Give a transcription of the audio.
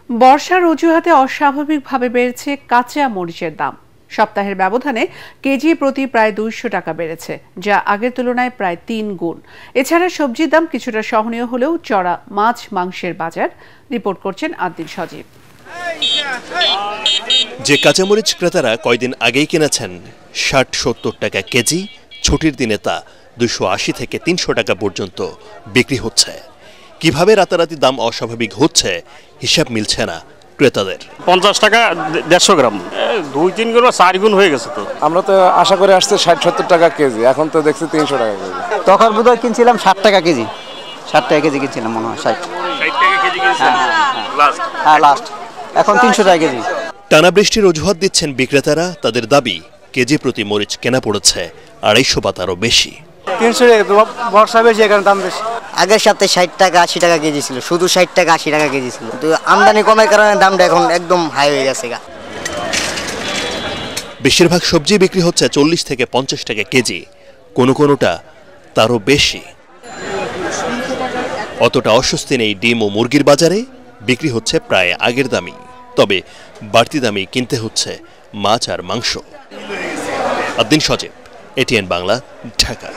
বর্ষার অজুহাতে অস্বাভাবিকভাবে বেড়েছে কাঁচা মরিচের দাম। সপ্তাহের ব্যবধানে কেজি প্রতি প্রায় 200 টাকা বেড়েছে, যা আগের তুলনায় প্রায় 3 গুণ। এছাড়া সবজির দাম কিছুটা সহনীয় হলেও চড়া মাছ মাংসের বাজার। রিপোর্ট করছেন আদ্দিন সজীব। যে কাঁচামরিচ ক্রেতারা কয়দিন আগেই কিনেছেন 60-70 টাকা কেজি, ছুটির দিনে তা 280 থেকে 300 টাকা পর্যন্ত বিক্রি হচ্ছে। কিভাবে রাতারাতি দাম অস্বাভাবিক হচ্ছে হিসাব মিলছে না ক্রেতাদের। 50 টাকা 150 গ্রাম, 2-3 গুণ 4 গুণ হয়ে গেছে। তো আমরা তো আশা করে আসছে 60-70 টাকা কেজি, এখন তো দেখছি 300 টাকা কেজি। তখন বোধহয় কিনছিলাম 60 টাকা কেজি, 60 টাকা কেজি কিনছিলাম মনে হয়। 60 টাকা কেজি কিনছেন লাস্ট, এখন 300 টাকা কেজি। টানা বৃষ্টির অজুহাত দিচ্ছেন বিক্রেতারা। তাদের দাবি কেজি প্রতি মরিচ কেনা পড়েছে 250 বা তারও বেশি। 300 বর্ষা বেশি, এখানে দাম বেশি। আগের সপ্তাহে 60 টাকা 80 টাকা কেজি ছিল, শুধু 60 টাকা 80 টাকা কেজি ছিল, কিন্তু আমদানি কমের কারণে দামটা এখন একদম হাই হয়ে গেছে। বেশিরভাগ সবজি বিক্রি হচ্ছে 40 থেকে 50 টাকা কেজি, কোনোটা তারও বেশি। অতটা অস্বস্তি নেই ডিম ও মুরগির বাজারে, বিক্রি হচ্ছে প্রায় আগের দামই। তবে বাড়তি দামে কিনতে হচ্ছে মাছ আর মাংস। আদ্দিন সজীব, এটিএন বাংলা, ঢাকা।